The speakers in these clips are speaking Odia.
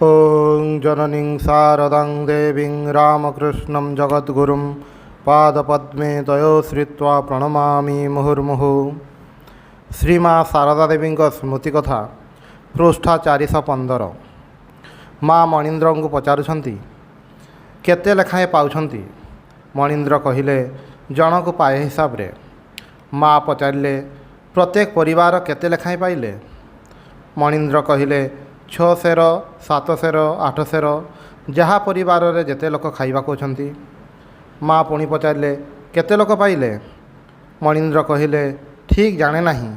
ॐ जननीं शारदां देवीं रामकृष्णं जगद्गुरुं पादपद्मे तयोश्रित्वा प्रणमामि मुहुर्मुहुः। श्रीमा शारदा देवी स्मृति कथा पृष्ठा 415। माँ मणीन्द्र को पचारुछंती केते लेखाएं पाउछंती। मणीन्द्र कहिले जनक पाए हिसाब रे। माँ पचारे प्रत्येक परिवार केते लेखाएं पाइले। मणीन्द्र कहिले 6 सेर 7 सेर 8 सेर जहाँ परिवार रे जेते लोक खाइबा कोछंती। माँ पुणी पचारे केते लोक पाइले। मणीन्द्र कहिले ठीक जाने नहीं,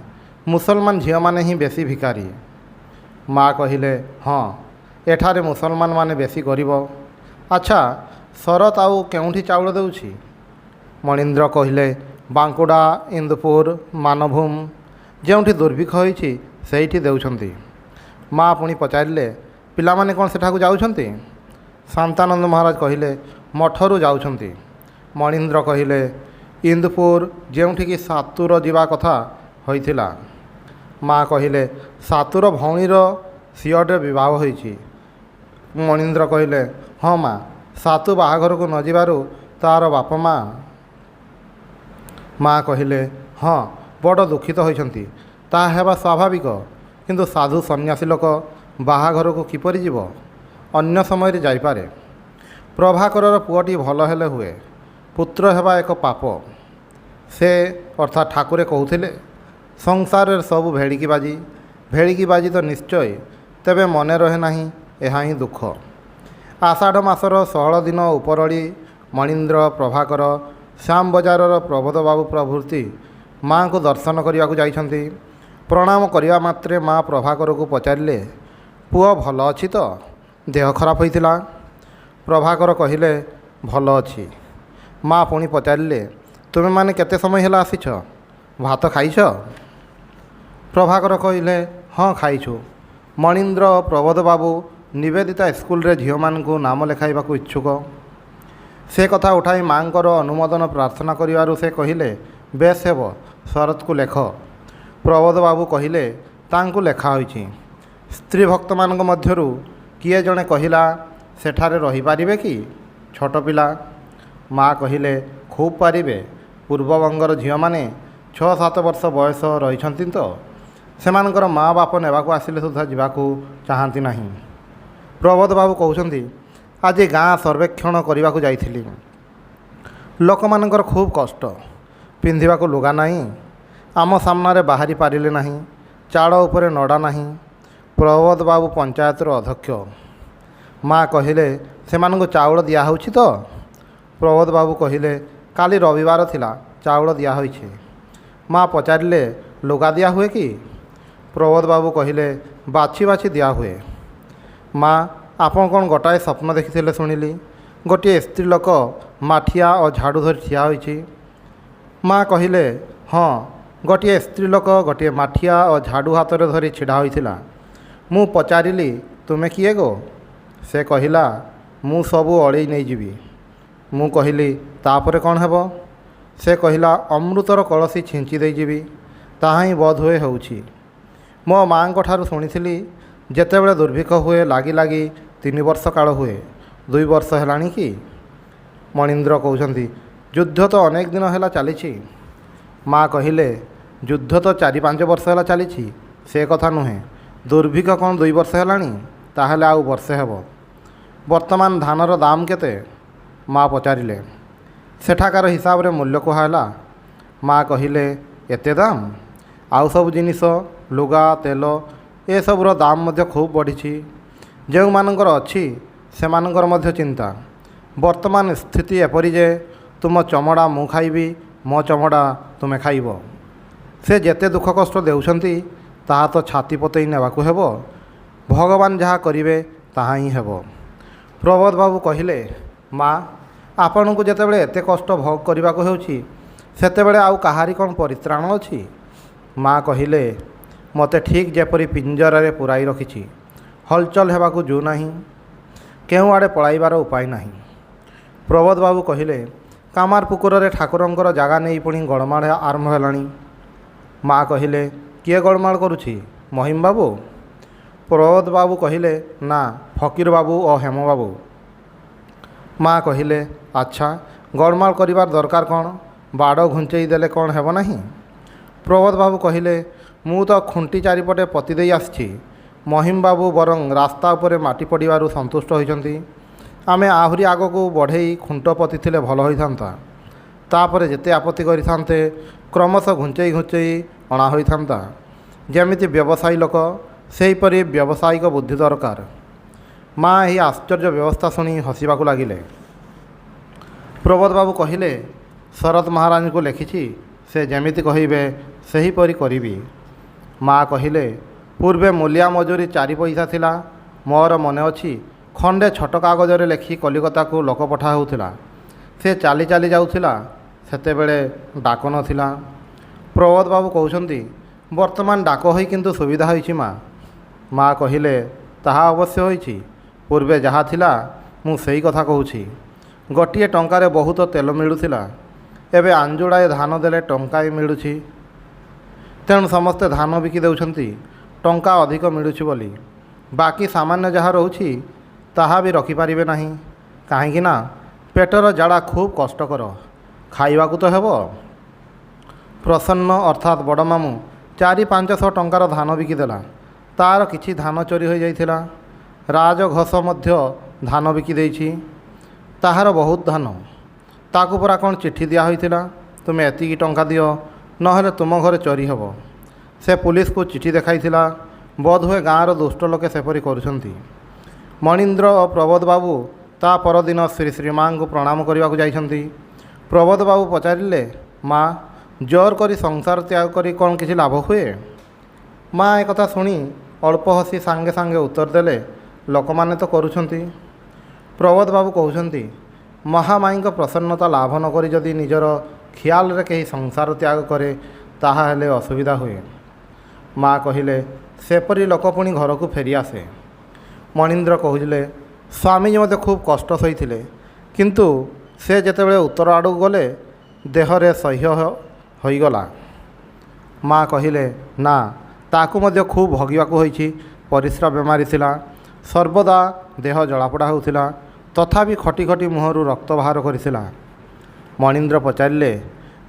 मुसलमान झील माने ही बेसी भिकारी। माँ कहिले हाँ, एठारे मुसलमान माने बेसी गरीब। अच्छा शरत आउ केउठी चाउल देउछि। मणीन्द्र कहिले बांकुड़ा इंदुपुर मानभूम जेउठी दुर्भिक्ष होइछि सेठी देउछंती। माँ पुणी पचारे पिला माने कोन सेठाकु जाउछंती। शांतानंद महाराज कहिले मठरू जाउछंती। मणीन्द्र कहिले इंदुपुर जेउठी की सातुर जीवा कथा होइथिला। माँ कहिले सातुर भौणीर सियटे विवाह होइछि। मणीन्द्र कहिले हाँ माँ, सातु बाहाघर को न जिबारु तार बाप माँ। माँ कहिले हाँ, बड़ दुखित होइछंती। ता हेबा स्वाभाविक, किंतु साधु सन्यासी लोक बाहाघर को किपरि जीव, अन्य समय रे जाइपारे। प्रभाकर पुअटी भल हेले हुए, पुत्र हेबा एक पाप। से अर्थात ठाकुरे कहूथिले संसार सबु भेड़िकी बाजी तो निश्चय, तेबे मने रहे नहीं, एहा ही दुख। आषाढ़ मासर 16 दिन उपरड़ी मणीन्द्र प्रभाकर श्याम बजारर प्रबोध बाबू प्रभृति माँ को दर्शन करने को जाइछंती। प्रणाम करिया मात्रे माँ प्रभाकर को पचारे पुओ भल अछि तो, देह खराब होइतिला। प्रभाकर कहिले भल अछि। माँ पुणी पचारे तुमे माने केते समय हेला आसीछ, भात खाइछ। प्रभाकर कहिले हाँ खाइछु। मणीन्द्र प्रबोध बाबू निवेदिता स्कूल रे झील मान को नाम लेखाइबा को इच्छुक। से कथा उठाई माँकर अनुमोदन प्रार्थना करिवारु से कहिले बेस हेब, शरत को लेख। प्रबोध बाबू कहिले तांकु लेखा होइछि। स्त्री भक्त मानक मध्यरु किए जणे कहिला सेठारे रही पारिबे कि छोट पिला। माँ कहिले खूब पारिबे। पूर्वबंगर झील माने 6-7 वर्ष बयस रहिछंती तो सेमानकर माँ बाप नेबाकू आसिले सुधा जीवाकू चाहती नहीं। प्रबोध बाबू कहउछंती आज गाँ सर्वेक्षण करने को जाइथिली। लोकमानकर खूब कष्ट, पिंधिबाकू लुगा नहीं, आम सामने बाहरी पारिले नहीं, चाड़ उपरे नड़ा नहीं। प्रबोध बाबू पंचायतर अध्यक्ष। माँ कहिले सेमानकू चाउल दिया होछि तो। प्रबोध बाबू कहिले काली रविवार थिला, चाउल दिया होइछे। माँ पचारिले लुगा दिया हुए कि। प्रबोध बाबू कहिले बाछी बाछी दिया हुए। माँ आपन कौन गोटाए स्वप्न देखिथिले शुणिली। गोटे स्त्री लोक माठिया और झाड़ू धरी ठिया होइछि। माँ कहिले हाँ, गोटे स्त्री लोक गोटे माठिया और झाड़ू हाथ में धरी छिड़ा होइथिला। मु पचारिली तुमे किए गो। से कहिला मु सबू अड़ेई नहीं जीवी। मु कहिली तापरे कौन हेबो। से कहिला अमृतर कलसी छिंची दे जीवी। ताहा ही बोध हुए होउछि। मो माँ को ठारू शुणिथिली जेतेबेले दुर्भिक्ष हुए लागी लागी 3 वर्ष काल हुए, 2 वर्ष हेलाणी कि। मणीन्द्र कहउछंती युद्ध तो अनेक दिन हेला चलीछि। माँ कहिले युद्ध तो 4-5 वर्ष हेला चलीछि, से कथा नुहे। दुर्भिक्ष कौन 2 वर्ष हेलाणी, ताहेले आउ वर्षे हेबो। वर्तमान धानर दाम केते। माँ पचारिले सेठाकार हिसाब रे मूल्य कुहाला। माँ कहिले एते दाम। आउ सब जिनिस लुगा तेल ए सबुर दाम मध्य खूब बढ़ी। जो मानकर अच्छी से मानकर मध्य चिंता। वर्तमान स्थिति एपरी जे तुम चमड़ा मु खाइबी, मो चमड़ा तुमे खाइब। से जेते दुख कष्ट देउछंती ताहा तो छाती पतई नेबाकू हेबो। भगवान जहाँ करिवे ताहा ही हेबो। प्रबोध बाबू कहिले माँ आपण को जेतेबेले एते कष्ट भोग करबाकू हेउछि सेतेबेले आउ कहारी कौन परित्राण अछि। माँ कहिले मते ठीक जेपरी पिंजरे पुराई रखिछि, हलचल हेबाकू जो नहीं, केउ आड़े पलाइबार उपाय नहीं। प्रबोध बाबू कहिले कामार पुकुर ठाकुरंकर जागा नहीं पुणी गड़माड़ आरंभ हेलाणी। माँ कहिले किए गड़माड़ करुछि, महिम बाबू। ପ୍ରବୋଧ ବାବୁ କହିଲେ, ନା, ଫକୀର ବାବୁ ଓ ହେମବାବୁ। ମା କହିଲେ, ଆଚ୍ଛା, ଗୋଳମାଳ କରିବାର ଦରକାର କ'ଣ? ବାଡ଼ ଘୁଞ୍ଚେଇ ଦେଲେ କ'ଣ ହେବ ନାହିଁ? ପ୍ରବୋଧ ବାବୁ କହିଲେ, ମୁଁ ତ ଖୁଣ୍ଟି ଚାରିପଟେ ପୋତି ଦେଇ ଆସିଛି। ମହିମ ବାବୁ ବରଂ ରାସ୍ତା ଉପରେ ମାଟି ପଡ଼ିବାରୁ ସନ୍ତୁଷ୍ଟ ହୋଇଛନ୍ତି। ଆମେ ଆହୁରି ଆଗକୁ ବଢ଼େଇ ଖୁଣ୍ଟ ପୋତିଥିଲେ ଭଲ ହୋଇଥାନ୍ତା। ତାପରେ ଯେତେ ଆପତ୍ତି କରିଥାନ୍ତେ କ୍ରମଶଃ ଘୁଞ୍ଚେଇ ଘୁଞ୍ଚେଇ ଅଣା ହୋଇଥାନ୍ତା। ଯେମିତି ବ୍ୟବସାୟୀ ଲୋକ ସେହିପରି ବ୍ୟବସାୟିକ ବୁଦ୍ଧି ଦରକାର। ମା ଏହି ଆଶ୍ଚର୍ଯ୍ୟ ବ୍ୟବସ୍ଥା ଶୁଣି ହସିବାକୁ ଲାଗିଲେ। ପ୍ରବୋଧ ବାବୁ କହିଲେ, ଶରତ ମହାରାଜଙ୍କୁ ଲେଖିଛି, ସେ ଯେମିତି କହିବେ ସେହିପରି କରିବି। ମା କହିଲେ, ପୂର୍ବେ ମୂଲିଆ ମଜୁରୀ 4 ପଇସା ଥିଲା। ମୋର ମନେ ଅଛି, ଖଣ୍ଡେ ଛୋଟ କାଗଜରେ ଲେଖି କଲିକତାକୁ ଲୋକ ପଠା ହେଉଥିଲା। ସେ ଚାଲି ଚାଲି ଯାଉଥିଲା। ସେତେବେଳେ ଡାକ ନଥିଲା। ପ୍ରବୋଧ ବାବୁ କହୁଛନ୍ତି, ବର୍ତ୍ତମାନ ଡାକ ହୋଇ କିନ୍ତୁ ସୁବିଧା ହୋଇଛି ମା। ମା କହିଲେ, ତାହା ଅବଶ୍ୟ ହୋଇଛି। ପୂର୍ବେ ଯାହା ଥିଲା ମୁଁ ସେଇ କଥା କହୁଛି। ଗୋଟିଏ ଟଙ୍କାରେ ବହୁତ ତେଲ ମିଳୁଥିଲା। ଏବେ ଆଞ୍ଜୁଳାଏ ଧାନ ଦେଲେ ଟଙ୍କାଏ ମିଳୁଛି। ତେଣୁ ସମସ୍ତେ ଧାନ ବିକି ଦେଉଛନ୍ତି ଟଙ୍କା ଅଧିକ ମିଳୁଛି ବୋଲି। ବାକି ସାମାନ୍ୟ ଯାହା ରହୁଛି ତାହା ବି ରଖିପାରିବେ ନାହିଁ। କାହିଁକି ନା ପେଟର ଜାଡ଼ା ଖୁବ୍ କଷ୍ଟକର। ଖାଇବାକୁ ତ ହେବ। ପ୍ରସନ୍ନ ଅର୍ଥାତ୍ ବଡ଼ ମାମୁଁ 400-500 ଟଙ୍କାର ଧାନ ବିକିଦେଲା। ତା'ର କିଛି ଧାନ ଚୋରି ହୋଇଯାଇଥିଲା। ରାଜଘୋଷ ମଧ୍ୟ ଧାନ ବିକି ଦେଇଛି। ତାହାର ବହୁତ ଧାନ। ତାକୁ ପରା କ'ଣ ଚିଠି ଦିଆ ହୋଇଥିଲା, ତୁମେ ଏତିକି ଟଙ୍କା ଦିଅ, ନହେଲେ ତୁମ ଘରେ ଚୋରି ହେବ। ସେ ପୁଲିସକୁ ଚିଠି ଦେଖାଇଥିଲା। ବୋଧହୁଏ ଗାଁର ଦୁଷ୍ଟ ଲୋକେ ସେପରି କରୁଛନ୍ତି। ମଣୀନ୍ଦ୍ର ଓ ପ୍ରବୋଧ ବାବୁ ତା ପରଦିନ ଶ୍ରୀ ମାଙ୍କୁ ପ୍ରଣାମ କରିବାକୁ ଯାଇଛନ୍ତି। ପ୍ରବୋଧ ବାବୁ ପଚାରିଲେ, ମା, ଜୋର କରି ସଂସାର ତ୍ୟାଗ କରି କ'ଣ କିଛି ଲାଭ ହୁଏ? ମା ଏକଥା ଶୁଣି ଅଳ୍ପ ହସି ସାଙ୍ଗେ ସାଙ୍ଗେ ଉତ୍ତର ଦେଲେ, ଲୋକମାନେ ତ କରୁଛନ୍ତି। ପ୍ରବୋଧ ବାବୁ କହୁଛନ୍ତି, ମହାମାଇଙ୍କ ପ୍ରସନ୍ନତା ଲାଭ ନ କରି ଯଦି ନିଜର ଖିଆଲରେ କେହି ସଂସାର ତ୍ୟାଗ କରେ ତାହା ହେଲେ ଅସୁବିଧା ହୁଏ। ମା କହିଲେ, ସେପରି ଲୋକ ପୁଣି ଘରକୁ ଫେରିଆସେ। ମଣୀନ୍ଦ୍ର କହୁଥିଲେ, ସ୍ୱାମୀଜୀ ମୋତେ ଖୁବ୍ କଷ୍ଟ ସହିଥିଲେ, କିନ୍ତୁ ସେ ଯେତେବେଳେ ଉତ୍ତର ଆଡ଼କୁ ଗଲେ ଦେହରେ ସହ୍ୟ ହୋଇଗଲା। ମା କହିଲେ, ନା, ତାକୁ ମଧ୍ୟ ଖୁବ୍ ଭୋଗିବାକୁ ହୋଇଛି। ପରିସ୍ରା ବେମାରୀ ଥିଲା। ସର୍ବଦା ଦେହ ଜଳାପୋଡ଼ା ହେଉଥିଲା। ତଥାପି ଖଟି ଖଟି ମୁହଁରୁ ରକ୍ତ ବାହାର କରିଥିଲା। ମଣୀନ୍ଦ୍ର ପଚାରିଲେ,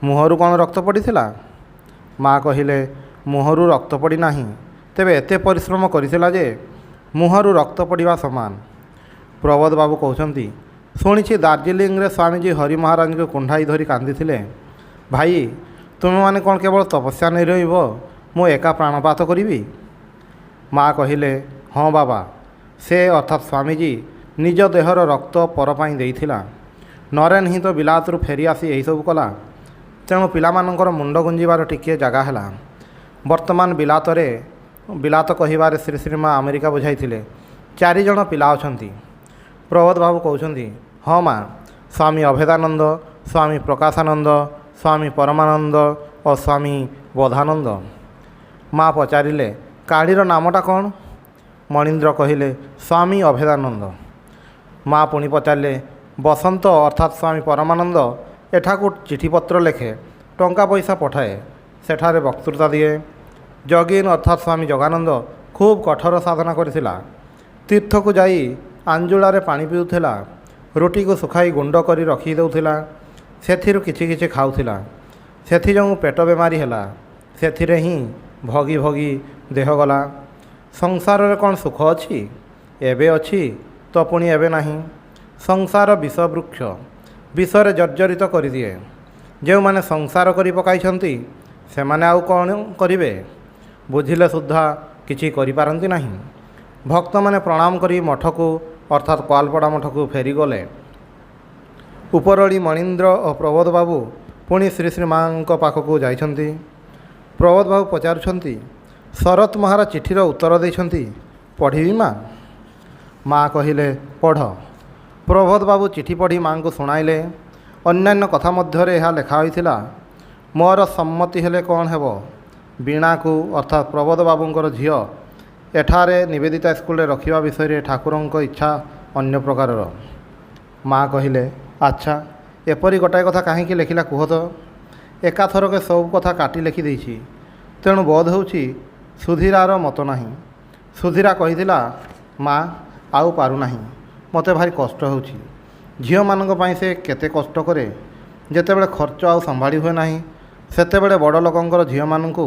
ମୁହଁରୁ କ'ଣ ରକ୍ତ ପଡ଼ିଥିଲା? ମା କହିଲେ, ମୁହଁରୁ ରକ୍ତ ପଡ଼ି ନାହିଁ, ତେବେ ଏତେ ପରିଶ୍ରମ କରିଥିଲା ଯେ ମୁହଁରୁ ରକ୍ତ ପଡ଼ିବା ସମାନ। ପ୍ରବୋଧ ବାବୁ କହୁଛନ୍ତି, ଶୁଣିଛି ଦାର୍ଜିଲିଂରେ ସ୍ୱାମୀଜୀ ହରି ମହାରାଜଙ୍କୁ କୁଣ୍ଢାଇ ଧରି କାନ୍ଦିଥିଲେ। ଭାଇ, ତୁମେମାନେ କ'ଣ କେବଳ ତପସ୍ୟା ନେଇ ରହିବ, ମୁଁ ଏକା ପ୍ରାଣପାତ କରିବି? ମା କହିଲେ, ହଁ ବାବା, ସେ ଅର୍ଥାତ୍ ସ୍ୱାମୀଜୀ ନିଜ ଦେହର ରକ୍ତ ପର ପାଇଁ ଦେଇଥିଲା। ନରେନ ହିଁ ତ ବିଲାତରୁ ଫେରିଆସି ଏହିସବୁ କଲା। ତେଣୁ ପିଲାମାନଙ୍କର ମୁଣ୍ଡ ଗୁଞ୍ଜିବାର ଟିକିଏ ଜାଗା ହେଲା। ବର୍ତ୍ତମାନ ବିଲାତ କହିବାରେ ଶ୍ରୀ ମା ଆମେରିକା ବୁଝାଇଥିଲେ। 4 ଜଣ ପିଲା ଅଛନ୍ତି। ପ୍ରବୋଧ ବାବୁ କହୁଛନ୍ତି, ହଁ ମା, ସ୍ୱାମୀ ଅଭେଦାନନ୍ଦ, ସ୍ୱାମୀ ପ୍ରକାଶାନନ୍ଦ, ସ୍ୱାମୀ ପରମାନନ୍ଦ ଓ ସ୍ୱାମୀ ବୋଧାନନ୍ଦ। ମା ପଚାରିଲେ, କାଳିର ନାମଟା କ'ଣ? ମଣୀନ୍ଦ୍ର କହିଲେ, ସ୍ୱାମୀ ଅଭେଦାନନ୍ଦ। ମା ପୁଣି ପଚାରିଲେ, ବସନ୍ତ ଅର୍ଥାତ୍ ସ୍ୱାମୀ ପରମାନନ୍ଦ ଏଠାକୁ ଚିଠିପତ୍ର ଲେଖେ, ଟଙ୍କା ପଇସା ପଠାଏ, ସେଠାରେ ବକ୍ତୃତା ଦିଏ। ଯୋଗୀନ ଅର୍ଥାତ୍ ସ୍ୱାମୀ ଯୋଗାନନ୍ଦ ଖୁବ୍ କଠୋର ସାଧନା କରିଥିଲା। ତୀର୍ଥକୁ ଯାଇ ଆଞ୍ଜୁଳାରେ ପାଣି ପିଉଥିଲା। ରୁଟିକୁ ଶୁଖାଇ ଗୁଣ୍ଡ କରି ରଖି ଦେଉଥିଲା। ସେଥିରୁ କିଛି କିଛି ଖାଉଥିଲା। ସେଥିଯୋଗୁଁ ପେଟ ବେମାରୀ ହେଲା। ସେଥିରେ ହିଁ ଭୋଗି ଭୋଗି ଦେହ ଗଲା। ସଂସାରରେ କ'ଣ ସୁଖ ଅଛି? ଏବେ ଅଛି ତ ପୁଣି ଏବେ ନାହିଁ। ସଂସାର ବିଷବୃକ୍ଷ, ବିଷରେ ଜର୍ଜରିତ କରିଦିଏ। ଯେଉଁମାନେ ସଂସାର କରି ପକାଇଛନ୍ତି ସେମାନେ ଆଉ କ'ଣ କରିବେ? ବୁଝିଲେ ସୁଦ୍ଧା କିଛି କରିପାରନ୍ତି ନାହିଁ। ଭକ୍ତମାନେ ପ୍ରଣାମ କରି ମଠକୁ ଅର୍ଥାତ୍ ପାଲପଡ଼ା ମଠକୁ ଫେରିଗଲେ। ଉପରଓଳି ମଣୀନ୍ଦ୍ର ଓ ପ୍ରବୋଧ ବାବୁ ପୁଣି ଶ୍ରୀ ମାଙ୍କ ପାଖକୁ ଯାଇଛନ୍ତି। ପ୍ରବୋଧ ବାବୁ ପଚାରୁଛନ୍ତି, ଶରତ ମହାରାଜ ଚିଠିର ଉତ୍ତର ଦେଇଛନ୍ତି, ପଢ଼ିବି ମା? ମା କହିଲେ, ପଢ଼। ପ୍ରବୋଧ ବାବୁ ଚିଠି ପଢ଼ି ମାଙ୍କୁ ଶୁଣାଇଲେ। ଅନ୍ୟାନ୍ୟ କଥା ମଧ୍ୟରେ ଏହା ଲେଖା ହୋଇଥିଲା, ମୋର ସମ୍ମତି ହେଲେ କ'ଣ ହେବ, ବୀଣାକୁ ଅର୍ଥାତ୍ ପ୍ରବୋଧ ବାବୁଙ୍କର ଝିଅ ଏଠାରେ ନିବେଦିତା ସ୍କୁଲରେ ରଖିବା ବିଷୟରେ ଠାକୁରଙ୍କ ଇଚ୍ଛା ଅନ୍ୟ ପ୍ରକାରର। ମା କହିଲେ, ଆଚ୍ଛା, ଏପରି ଗୋଟାଏ କଥା କାହିଁକି ଲେଖିଲା କୁହ ତ? ଏକାଥରକେ ସବୁ କଥା କାଟି ଲେଖିଦେଇଛି। ତେଣୁ ବୋଧ ହେଉଛି ସୁଧୀରାର ମତ ନାହିଁ। ସୁଧୀରା କହିଥିଲା, ମା ଆଉ ପାରୁନାହିଁ, ମୋତେ ଭାରି କଷ୍ଟ ହେଉଛି। ଝିଅମାନଙ୍କ ପାଇଁ ସେ କେତେ କଷ୍ଟ କରେ। ଯେତେବେଳେ ଖର୍ଚ୍ଚ ଆଉ ସମ୍ଭାଳି ହୁଏ ନାହିଁ, ସେତେବେଳେ ବଡ଼ ଲୋକଙ୍କର ଝିଅମାନଙ୍କୁ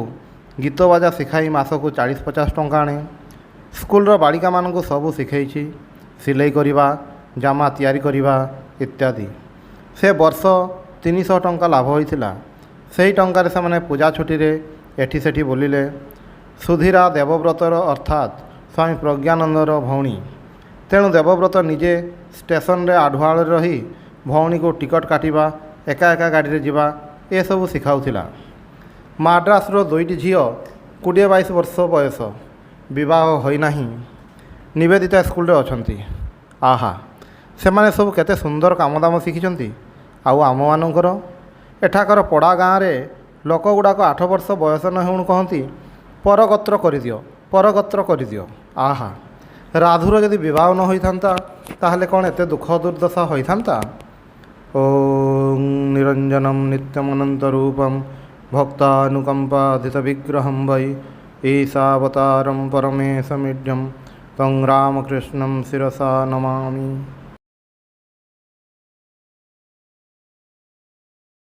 ଗୀତ ବାଜା ଶିଖାଇ ମାସକୁ 40-50 ଟଙ୍କା ଆଣେ। ସ୍କୁଲର ବାଳିକାମାନଙ୍କୁ ସବୁ ଶିଖେଇଛି, ସିଲେଇ କରିବା, ଜାମା ତିଆରି କରିବା ଇତ୍ୟାଦି। ସେ ବର୍ଷ 300 ଟଙ୍କା ଲାଭ ହୋଇଥିଲା। ସେହି ଟଙ୍କାରେ ସେମାନେ ପୂଜା ଛୁଟିରେ ଏଠି ସେଠି ବୁଲିଲେ। ସୁଧୀରା ଦେବବ୍ରତର ଅର୍ଥାତ୍ ସ୍ୱାମୀ ପ୍ରଜ୍ଞାନନ୍ଦର ଭଉଣୀ। ତେଣୁ ଦେବବ୍ରତ ନିଜେ ଷ୍ଟେସନରେ ଆଢ଼ୁଆଳରେ ରହି ଭଉଣୀକୁ ଟିକଟ କାଟିବା, ଏକା ଏକା ଗାଡ଼ିରେ ଯିବା ଏସବୁ ଶିଖାଉଥିଲା। ମାଡ୍ରାସର 2ଟି ଝିଅ 20-22 ବର୍ଷ ବୟସ, ବିବାହ ହୋଇନାହିଁ, ନିବେଦିତା ସ୍କୁଲରେ ଅଛନ୍ତି। ଆହା, ସେମାନେ ସବୁ କେତେ ସୁନ୍ଦର କାମଦାମ ଶିଖିଛନ୍ତି। ଆଉ ଆମମାନଙ୍କର ଏଠାକାର ପଡ଼ା ଗାଁରେ ଲୋକଗୁଡ଼ାକ 8 ବର୍ଷ ବୟସ ନ ହେଉଣୁ କହନ୍ତି, ପରଗତ୍ର କରିଦିଅ, ପରଗତ୍ର କରିଦିଅ। ଆହା, ରାଧୁର ଯଦି ବିବାହ ନ ହୋଇଥାନ୍ତା ତାହେଲେ କ'ଣ ଏତେ ଦୁଃଖ ଦୁର୍ଦ୍ଦଶା ହୋଇଥାନ୍ତା? ଓଂ ନିରଞ୍ଜନମ ନିତ୍ୟମନନ୍ତ ରୂପମ୍ ଭକ୍ତାନୁକମ୍ପାଧିତ ବିଗ୍ରହଂ ବୈ ଈଶାବତାରಂ ପରମେଶମିଢ୍ୟଂ ତଂ ରାମକୃଷ୍ଣଂ ଶିରସା ନମାମି।